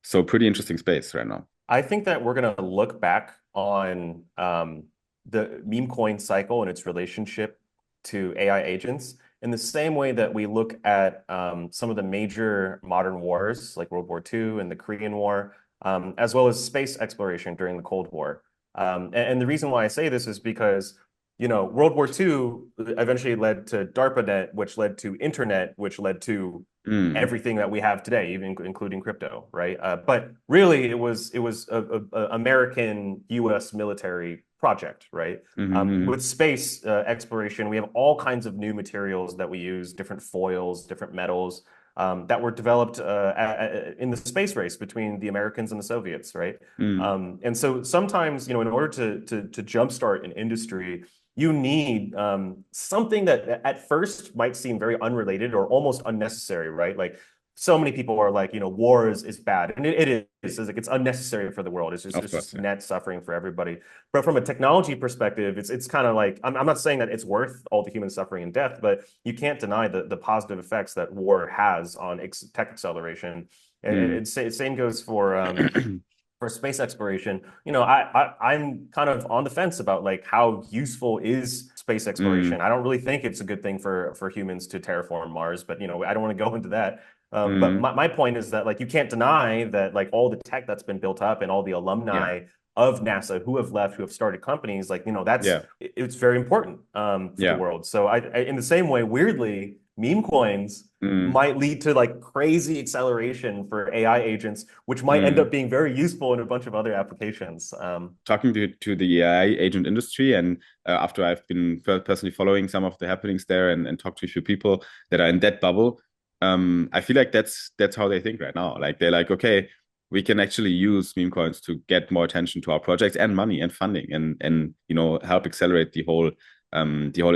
So pretty interesting space right now. I think that we're going to look back on the meme coin cycle and its relationship to AI agents in the same way that we look at some of the major modern wars, like World War II and the Korean War, as well as space exploration during the Cold War. And the reason why I say this is because, World War II eventually led to DARPANET, which led to Internet, which led to everything that we have today, even including crypto, right? But really, it was a American U.S. military project, right? With space exploration, we have all kinds of new materials that we use, different foils, different metals that were developed in the space race between the Americans and the Soviets, right? And so sometimes, in order to jumpstart an industry, you need something that at first might seem very unrelated or almost unnecessary, right? Like so many people are like, war is bad, and it is. It's like it's unnecessary for the world. It's just Of it's course, just yeah. net suffering for everybody. But from a technology perspective, it's kind of like I'm not saying that it's worth all the human suffering and death, but you can't deny the positive effects that war has on tech acceleration. And same goes for space exploration. I'm kind of on the fence about like how useful is space exploration. I don't really think it's a good thing for humans to terraform Mars, but I don't want to go into that. But my point is that like you can't deny that like all the tech that's been built up and all the Yeah. alumni of NASA who have left, who have started companies, like that's Yeah. it's very important for the Yeah. world. So in the same way, weirdly, meme coins Mm. might lead to like crazy acceleration for AI agents, which might end up Mm. being very useful in a bunch of other applications. Talking to the AI agent industry, and after I've been personally following some of the happenings there and talked to a few people that are in that bubble, I feel like that's how they think right now. Like they're like, okay, we can actually use meme coins to get more attention to our projects and money and funding and help accelerate the whole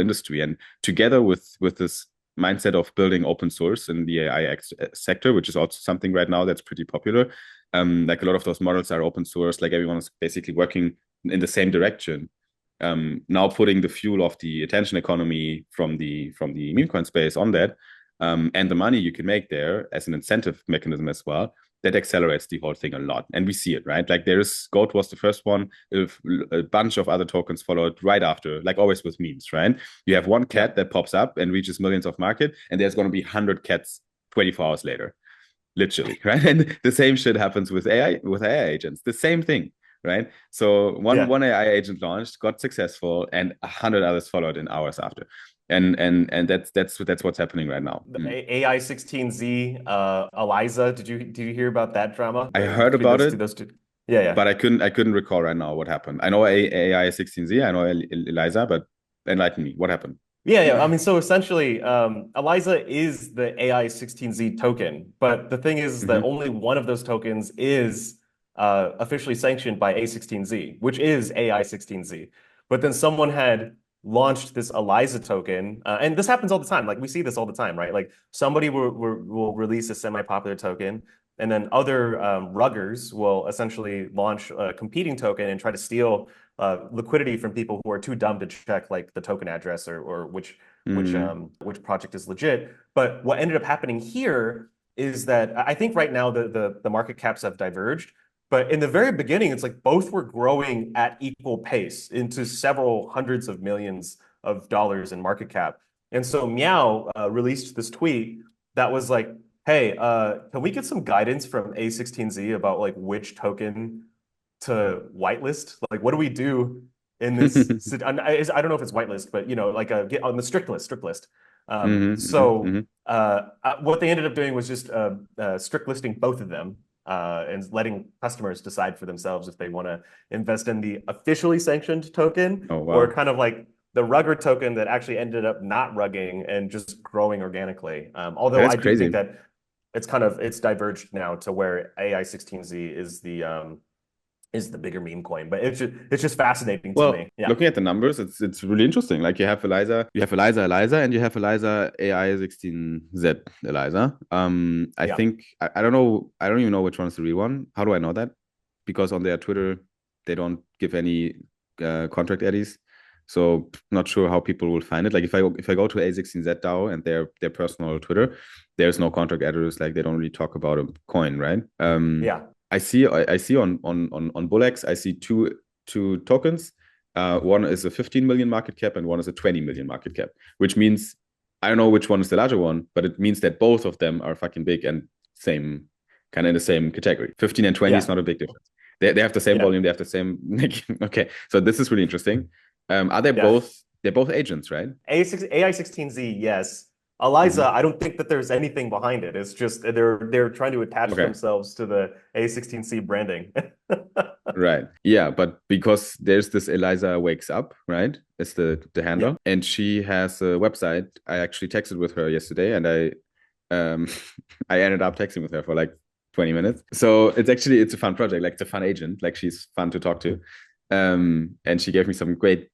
industry. And together with this mindset of building open source in the AI sector, which is also something right now that's pretty popular. Like a lot of those models are open source, like everyone is basically working in the same direction. Now putting the fuel of the attention economy from the meme coin space on that, and the money you can make there as an incentive mechanism as well, that accelerates the whole thing a lot. And we see it, right? Like there's Goat was the first one, a bunch of other tokens followed right after, like always with memes, right? You have one Yeah. cat that pops up and reaches millions of market, and there's going to be 100 cats 24 hours later, literally, right? And the same shit happens with AI agents, the same thing, right? So one Yeah. one AI agent launched, got successful, and 100 others followed in hours after. And that's what's happening right now. AI 16Z, Eliza, did you hear about that drama I heard between about those it, two? Those two. Yeah, yeah. but I couldn't recall right now what happened. I know AI 16Z, I know Eliza, but enlighten me. What happened? Yeah, yeah. I mean, so essentially, Eliza is the AI 16Z token, but the thing is that Mm-hmm. only one of those tokens is officially sanctioned by A16Z, which is AI 16Z. But then someone had launched this Eliza token, and this happens all the time. Like we see this all the time, right? Like somebody will release a semi-popular token, and then other ruggers will essentially launch a competing token and try to steal liquidity from people who are too dumb to check like the token address or Mm-hmm. which project is legit. But what ended up happening here is that I think right now the market caps have diverged. But in the very beginning, it's like both were growing at equal pace into several hundreds of millions of dollars in market cap. And so Meow released this tweet that was like, "Hey, can we get some guidance from A16Z about like which token to whitelist? Like, what do we do in this? I don't know if it's whitelist, but like get on the strict list. Mm-hmm. Mm-hmm. What they ended up doing was just strict listing both of them and letting customers decide for themselves if they want to invest in the officially sanctioned token Oh or wow. kind of like the rugger token that actually ended up not rugging and just growing organically. Although That's I do think crazy. that it's diverged now to where AI16Z is the bigger meme coin, but it's just fascinating to Well, me. Yeah. looking at the numbers, it's really interesting. Like you have Eliza, and you have Eliza AI 16Z Eliza. I Yeah. think I don't know. I don't even know which one is the real one. How do I know that? Because on their Twitter, they don't give any contract eddies. So not sure how people will find it. Like if I go to A16Z DAO and their personal Twitter, there's no contract editors. Like they don't really talk about a coin, right? Yeah. I see on Bullex, I see two tokens. One is a 15 million market cap and one is a 20 million market cap, which means I don't know which one is the larger one, but it means that both of them are fucking big and same kind of in the same category. 15 and 20 is Yeah. not a big difference. They have the same Yeah. volume, they have the same okay. So this is really interesting. Are they Yeah. both they're both agents, right? AI16Z, yes. Eliza, I don't think that there's anything behind it. It's just they're trying to attach Okay. themselves to the A16C branding. Right. Yeah, but because there's this Eliza Wakes Up, right? It's the Yeah. handle. And she has a website. I actually texted with her yesterday and um I ended up texting with her for like 20 minutes. So it's a fun project. Like it's a fun agent. Like she's fun to talk to. And she gave me some great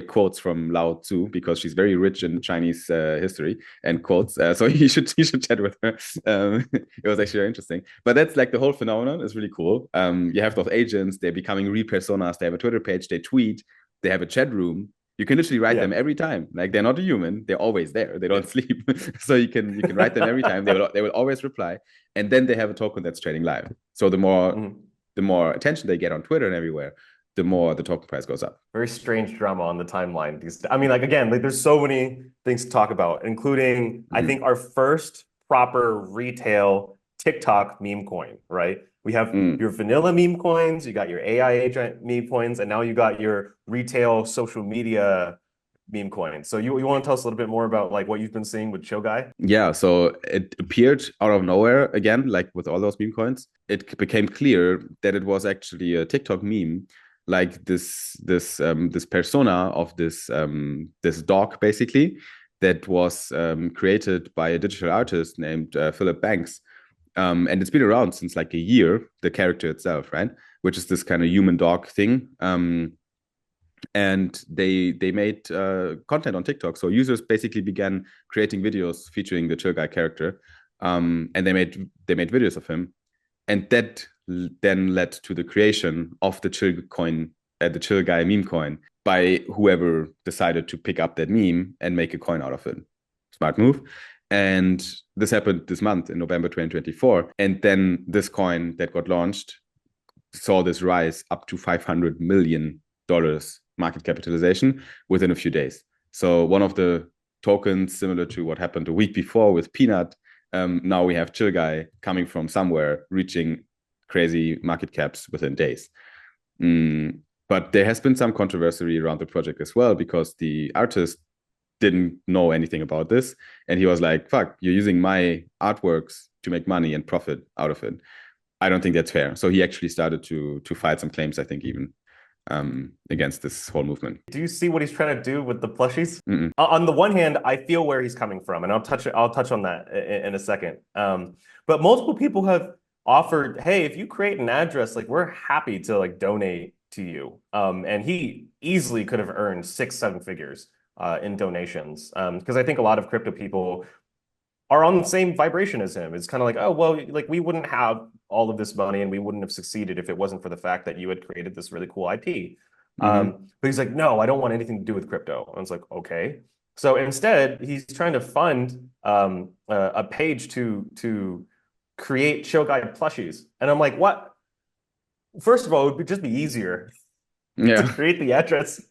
quotes from Lao Tzu because she's very rich in Chinese history and quotes. So you should chat with her. It was actually very interesting. But that's like the whole phenomenon is really cool. You have those agents, they're becoming real personas. They have a Twitter page, they tweet, they have a chat room. You can literally write Yeah. them every time. Like they're not a human. They're always there. They Yeah. don't sleep. So you can write them every time. They will always reply. And then they have a token that's trading live. So Mhm. the more attention they get on Twitter and everywhere, the more the token price goes up. Very strange drama on the timeline. I mean, like again, like there's so many things to talk about, including I Mm-hmm. think our first proper retail TikTok meme coin, right? We have Mm. your vanilla meme coins, you got your AI agent meme coins, and now you got your retail social media meme coins. So you want to tell us a little bit more about like what you've been seeing with Chill Guy? Yeah, so it appeared out of nowhere again, like with all those meme coins. It became clear that it was actually a TikTok meme, like this persona of this dog basically that was created by a digital artist named Philip Banks. And it's been around since like a year, the character itself, right? Which is this kind of human dog thing. And they made content on TikTok. So users basically began creating videos featuring the chill guy character, and they made videos of him, and that then led to the creation of the chill coin, the chill guy meme coin, by whoever decided to pick up that meme and make a coin out of it. Smart move. And this happened this month in November 2024. And then this coin that got launched saw this rise up to $500 million market capitalization within a few days. So one of the tokens, similar to what happened a week before with Peanut, now we have Chill Guy coming from somewhere, reaching crazy market caps within days. But there has been some controversy around the project as well because the artist didn't know anything about this, and he was like, "Fuck, you're using my artworks to make money and profit out of it." I don't think that's fair. So he actually started to file some claims, I think, even against this whole movement. Do you see what he's trying to do with the plushies? Mm-mm. On the one hand, I feel where he's coming from, and I'll touch on that in a second. But multiple people have offered, hey, if you create an address, like we're happy to like donate to you. And he easily could have earned 6, 7 figures in donations. Because I think a lot of crypto people are on the same vibration as him. It's kind of like, oh, well, like we wouldn't have all of this money and we wouldn't have succeeded if it wasn't for the fact that you had created this really cool IP. Mm-hmm. But he's like, no, I don't want anything to do with crypto. And I was like, okay. So instead, he's trying to fund a page to create Chill Guy plushies. And I'm like, what? First of all, it would just be easier to Yeah. create the address.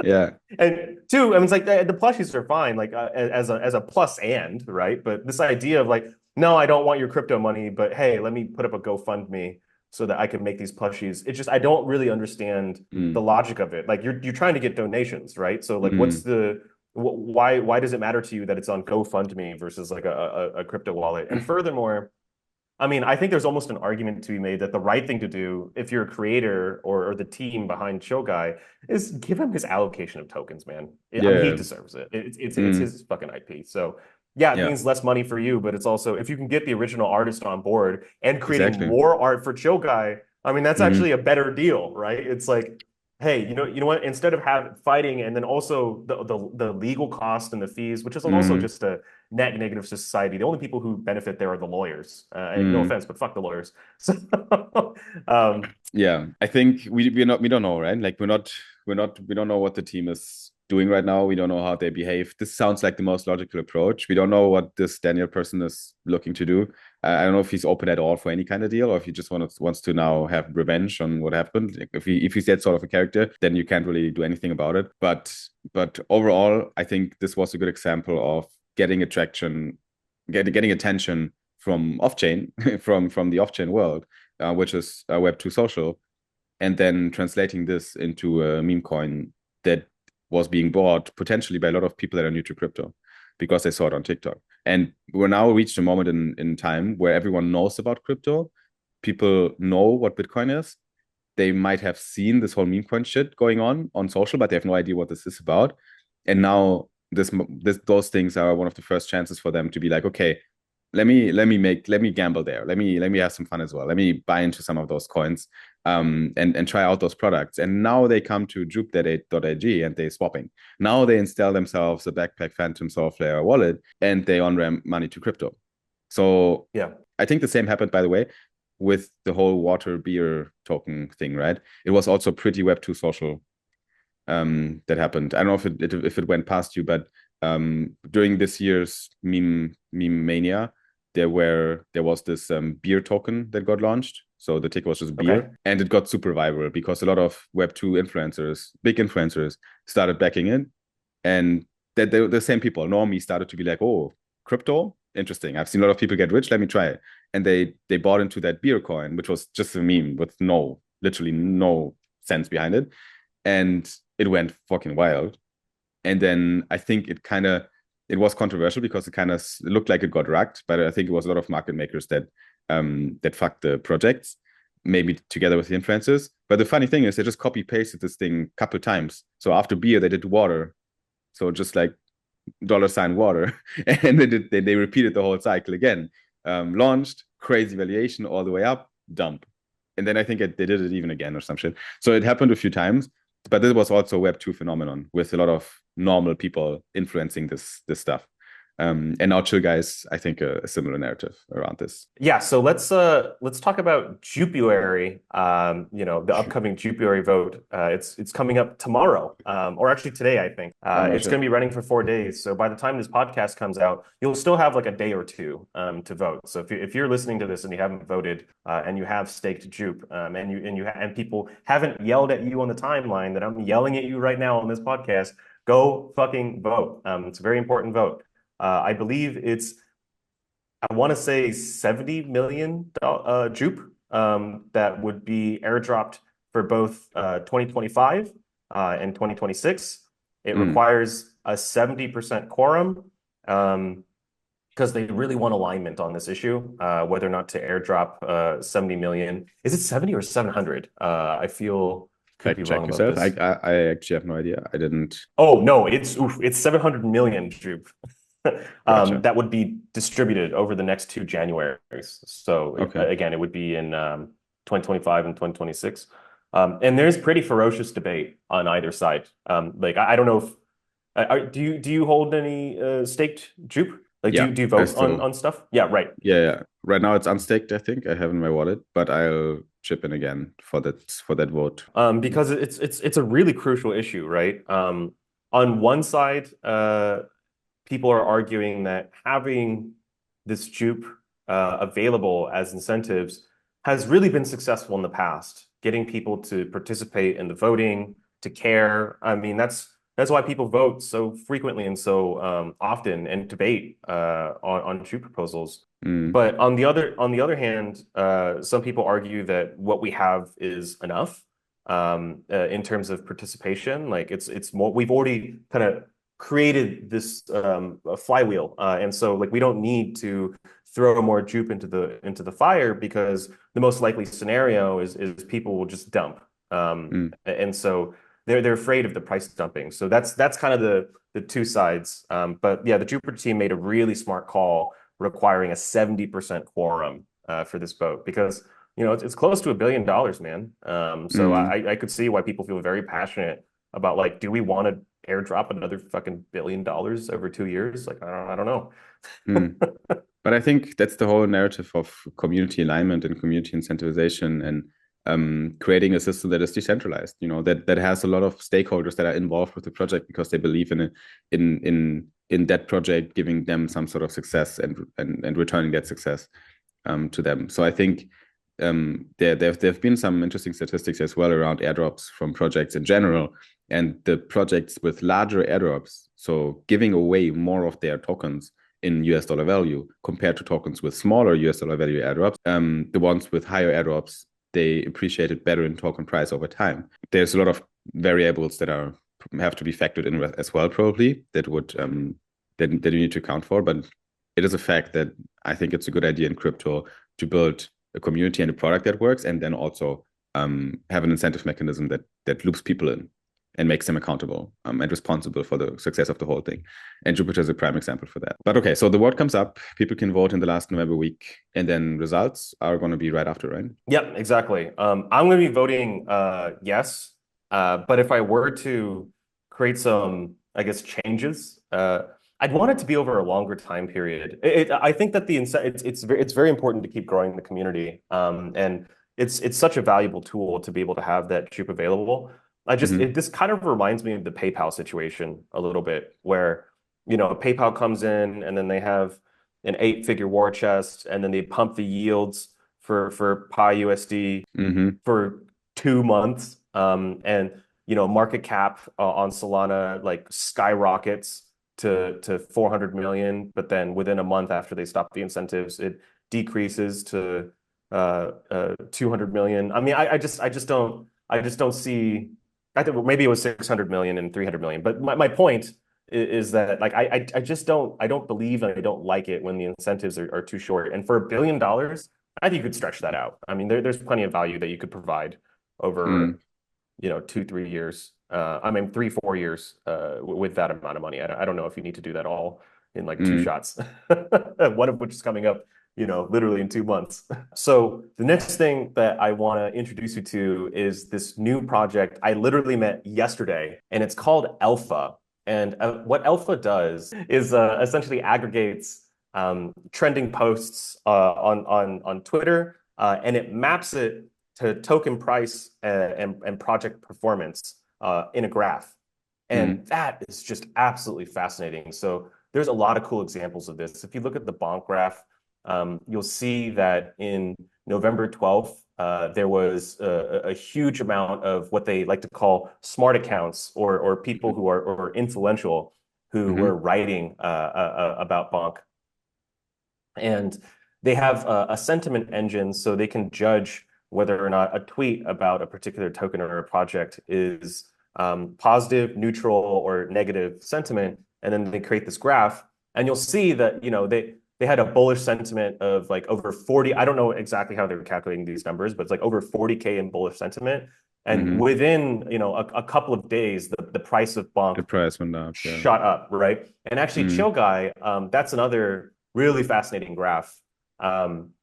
Yeah. And two, I mean, it's like the plushies are fine, like as a plus and right. But this idea of like, no, I don't want your crypto money, but hey, let me put up a GoFundMe so that I can make these plushies. It's just I don't really understand the Mm. logic of it. Like you're trying to get donations, right? So like, what's Mm. the why does it matter to you that it's on GoFundMe versus like a crypto wallet? And furthermore, I mean, I think there's almost an argument to be made that the right thing to do, if you're a creator or the team behind Chill Guy, is give him his allocation of tokens, man. I mean, he Yeah. deserves it. It's Mm. his fucking IP. So yeah, it Yeah. means less money for you, but it's also if you can get the original artist on board and creating Exactly. more art for Chill Guy, I mean, that's Mm. actually a better deal, right? It's like, hey, you know what? Instead of fighting and then also the legal cost and the fees, which is also Mm. just a net negative to society. The only people who benefit there are the lawyers. And no Mm. offense, but fuck the lawyers. So, um, Yeah, I think we don't know, right? Like we don't know what the team is doing right now. We don't know how they behave. This sounds like the most logical approach. We don't know what this Daniel person is looking to do. I don't know if he's open at all for any kind of deal, or if he just wants to now have revenge on what happened. Like if he's that sort of a character, then you can't really do anything about it. But overall, I think this was a good example of getting attraction, getting attention from off chain, from the off chain world, which is Web2 social, and then translating this into a meme coin that was being bought potentially by a lot of people that are new to crypto. because they saw it on TikTok. And we're now reached a moment in time where everyone knows about crypto. People know what Bitcoin is. They might have seen this whole meme coin shit going on social, but they have no idea what this is about. And now those things are one of the first chances for them to be like, okay, let me gamble there. Let me have some fun as well. Let me buy into some of those coins, and try out those products. And now they come to juke.ag and they're swapping. Now they install themselves a Backpack Phantom Software wallet and they on-ramp money to crypto. So Yeah. I think the same happened, by the way, with the whole water beer token thing, right? It was also pretty Web2 social, that happened. I don't know if it went past you, but during this year's meme mania, there was this beer token that got launched. So the ticker was just Okay. beer, and it got super viral because a lot of Web2 influencers, big influencers, started backing it, and that the same people, normally, started to be like, oh, crypto, interesting. I've seen a lot of people get rich. Let me try it, and they bought into that beer coin, which was just a meme with literally no sense behind it, and it went fucking wild. And then I think it was controversial because it kind of looked like it got rugged, but I think it was a lot of market makers that fucked the projects, maybe together with the influencers. But the funny thing is they just copy pasted this thing a couple times. So after beer, they did water. So just like $ water, and they repeated the whole cycle again. Launched, crazy valuation all the way up, dump. And then I think they did it even again or some shit. So it happened a few times, but this was also a Web2 phenomenon with a lot of normal people influencing this stuff. And now Chill Guys, I think, a similar narrative around this. Yeah, so let's talk about Jupiary. The upcoming Jupiary vote. It's coming up tomorrow, or actually today, I think. Oh, no It's shit. going to be running for 4 days. So by the time this podcast comes out, you'll still have like a day or two to vote. So if you're listening to this and you haven't voted, and you have staked Jupe, and people haven't yelled at you on the timeline that I'm yelling at you right now on this podcast, go fucking vote. It's a very important vote. I believe I want to say 70 million jupe that would be airdropped for both 2025 and 2026. It Mm, requires a 70% quorum because they really want alignment on this issue, whether or not to airdrop 70 million. Is it 70 or 700? I feel could be fact check wrong about yourself. this. I actually have no idea. I didn't. Oh no, it's 700 million jupe. Gotcha. That would be distributed over the next two Januaries. So Okay. again, it would be in 2025 and 2026. And there's pretty ferocious debate on either side. Like I don't know if do you hold any staked jupe? Like Yeah, do you I vote still. on stuff? Yeah, right. Yeah. Right now it's unstaked, I think. I have in my wallet, but I'll chip in again for that vote. Because it's a really crucial issue, right? On one side, people are arguing that having this jupe available as incentives has really been successful in the past, getting people to participate in the voting, to care. I mean, that's why people vote so frequently and so often and debate on jupe proposals. Mm, But on the other hand, some people argue that what we have is enough in terms of participation. Like it's more we've already kind of created this flywheel, and so like we don't need to throw more jupe into the fire because the most likely scenario is people will just dump, mm, and so they're afraid of the price dumping. So that's kind of the two sides. But yeah, the Jupiter team made a really smart call requiring a 70% quorum for this vote because it's close to $1 billion, man. So mm, I could see why people feel very passionate about like, do we want to airdrop another fucking $1 billion over 2 years? Like, I don't know. mm. But I think that's the whole narrative of community alignment and community incentivization, and creating a system that is decentralized, that has a lot of stakeholders that are involved with the project because they believe in that project, giving them some sort of success and returning that success to them. So I think there've been some interesting statistics as well around airdrops from projects in general, and the projects with larger airdrops, so giving away more of their tokens in US dollar value compared to tokens with smaller US dollar value airdrops, the ones with higher airdrops, they appreciated better in token price over time. There's a lot of variables that have to be factored in as well, probably, that would that you need to account for. But it is a fact that I think it's a good idea in crypto to build a community and a product that works, and then also have an incentive mechanism that loops people in and makes them accountable and responsible for the success of the whole thing. And Jupiter is a prime example for that. But okay, so the word comes up, people can vote in the last November week, and then results are going to be right after, right? Yep, exactly. I'm going to be voting yes. But if I were to create some, I guess, changes, I'd want it to be over a longer time period. I think that it's very important to keep growing the community, and it's such a valuable tool to be able to have that jupe available. This kind of reminds me of the PayPal situation a little bit, where PayPal comes in and then they have an 8-figure war chest, and then they pump the yields for Pi USD for 2 months, and market cap on Solana like skyrockets to 400 million, but then within a month after they stop the incentives, it decreases to 200 million. I mean, I just don't see. I think maybe it was 600 million and 300 million, but my point is that like I just don't believe and I don't like it when the incentives are too short. And for $1 billion, I think you could stretch that out. I mean, there's plenty of value that you could provide over 2-3 years. I mean 3-4 years with that amount of money. I don't know if you need to do that all in like 2 shots, one of which is coming up literally in 2 months. So the next thing that I want to introduce you to is this new project I literally met yesterday, and it's called Alpha. And what Alpha does is essentially aggregates trending posts on Twitter, and it maps it to token price and project performance in a graph. And that is just absolutely fascinating. So there's a lot of cool examples of this. If you look at the Bonk graph, you'll see that in November 12th, there was a huge amount of what they like to call smart accounts or people who are influential who were writing about Bonk. And they have a sentiment engine, so they can judge whether or not a tweet about a particular token or a project is positive, neutral, or negative sentiment. And then they create this graph, and you'll see that they had a bullish sentiment of like over 40. I don't know exactly how they're calculating these numbers, but it's like over 40K in bullish sentiment. And within a couple of days, the price of Bonk went up, shot up, right? And actually, Chill Guy, that's another really fascinating graph. On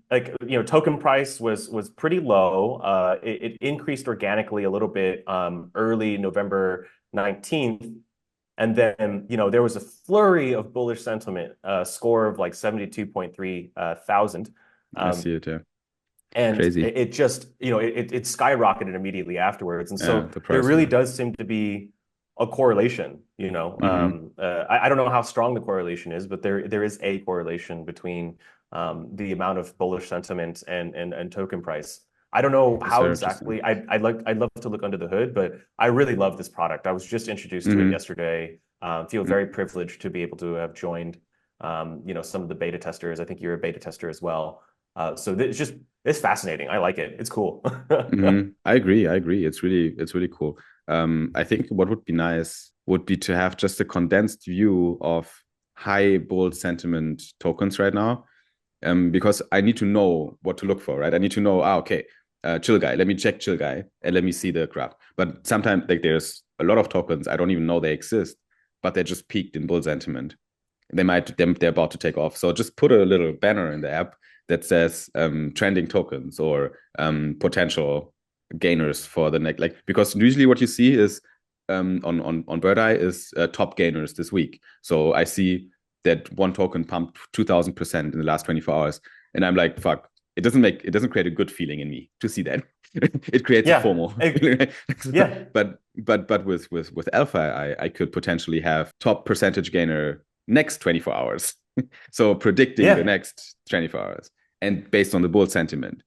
like token price was pretty low. It increased organically a little bit early November 19th. And then, there was a flurry of bullish sentiment, score of like 72.3 thousand. I see it, yeah. And crazy. it just, it skyrocketed immediately afterwards. And so there really does seem to be a correlation, I don't know how strong the correlation is, but there is a correlation between the amount of bullish sentiment and token price. I don't know how exactly. I'd love to look under the hood, but I really love this product. I was just introduced to it yesterday. Feel very privileged to be able to have joined, some of the beta testers. I think you're a beta tester as well. So it's fascinating. I like it. It's cool. I agree. It's really cool. I think what would be nice would be to have just a condensed view of high bold sentiment tokens right now. Because I need to know what to look for, right? I need to know, okay, Chill Guy, let me check Chill Guy and let me see the graph. But sometimes like there's a lot of tokens, I don't even know they exist, but they're just peaked in bull sentiment. They're about to take off. So just put a little banner in the app that says trending tokens or potential gainers for the next, like, because usually what you see is on Bird Eye is top gainers this week. So I see that one token pumped 2000% in the last 24 hours. And I'm like, fuck, it doesn't create a good feeling in me to see that. It creates a FOMO. But with Alpha, I could potentially have top percentage gainer next 24 hours. So predicting the next 24 hours. And based on the bull sentiment,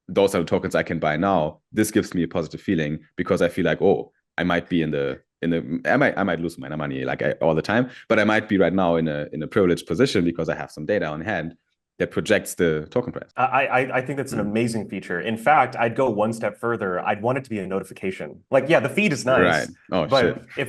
those are the tokens I can buy now. This gives me a positive feeling because I feel like, oh, I might be I might lose my money all the time, but I might be right now in a privileged position because I have some data on hand. that projects the token price. I think that's an amazing feature. In fact, I'd go one step further. I'd want it to be a notification. Like, yeah, the feed is Right. nice, Oh shit. but if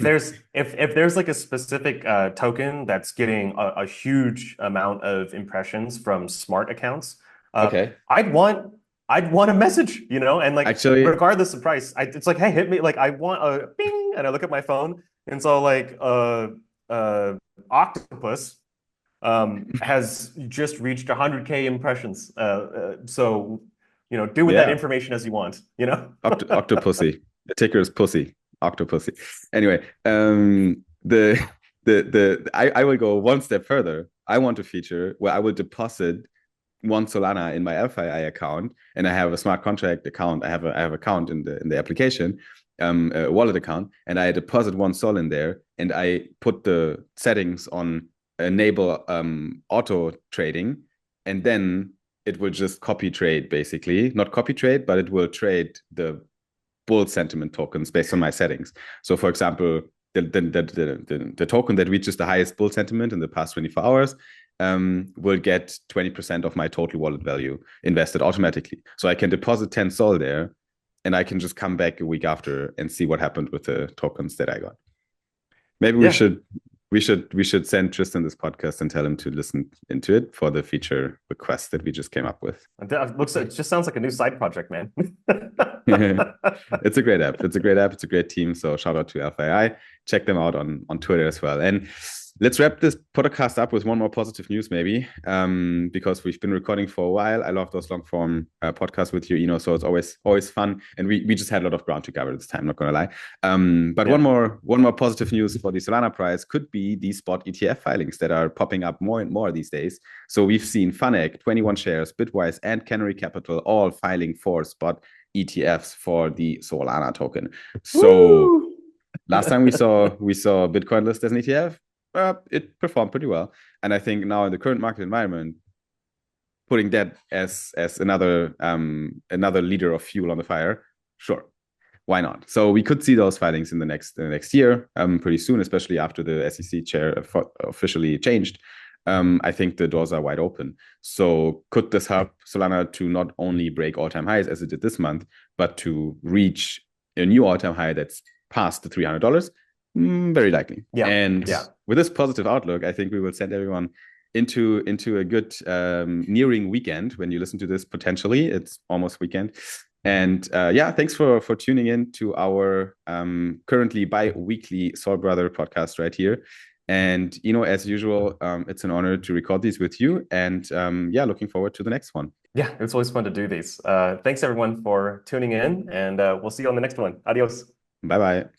there's like a specific token that's getting a huge amount of impressions from smart accounts, uh, Okay. I'd want I'd want a message, and like Actually, regardless of price, it's like, hey, hit me. Like I want a bing, and I look at my phone, and so like octopus has just reached 100K impressions. So, do with that yeah. information as you want. Octopussy. The ticker is pussy. Octopussy. Anyway, I will go one step further. I want a feature where I will deposit one Solana in my LFI account, and I have a smart contract account. I have account in the application, a wallet account, and I deposit one Sol in there, and I put the settings on enable auto trading, and then it will just copy trade basically, not copy trade, but it will trade the bull sentiment tokens based on my settings. So, for example, the token that reaches the highest bull sentiment in the past 24 hours will get 20% of my total wallet value invested automatically. So I can deposit 10 Sol there, and I can just come back a week after and see what happened with the tokens that I got. Maybe we Yeah. should we should send Tristan this podcast and tell him to listen into it for the feature request that we just came up with. It just sounds like a new side project, man. It's a great app. It's a great app. It's a great team. So shout out to FAI. Check them out on Twitter as well. And let's wrap this podcast up with one more positive news, maybe, because we've been recording for a while. I love those long form podcasts with you, So it's always fun, and we just had a lot of ground to cover this time. Not gonna lie. But Yeah. one more positive news for the Solana price could be the spot ETF filings that are popping up more and more these days. So we've seen Funec, 21 shares, Bitwise, and Canary Capital all filing for spot ETFs for the Solana token. So Woo! last time we saw Bitcoin list as an ETF, it performed pretty well. And I think now in the current market environment, putting that as another liter of fuel on the fire, sure, why not? So we could see those filings in the next year, pretty soon, especially after the SEC chair officially changed. I think the doors are wide open. So could this help Solana to not only break all-time highs as it did this month, but to reach a new all-time high that's past the $300? Very likely. Yeah. And Yeah. with this positive outlook, I think we will send everyone into a good nearing weekend. When you listen to this, potentially it's almost weekend. And yeah, thanks for tuning in to our currently bi-weekly Soul Brother podcast right here. And as usual, it's an honor to record these with you. And yeah, looking forward to the next one. Yeah, it's always fun to do these. Thanks everyone for tuning in, and we'll see you on the next one. Adios. Bye bye.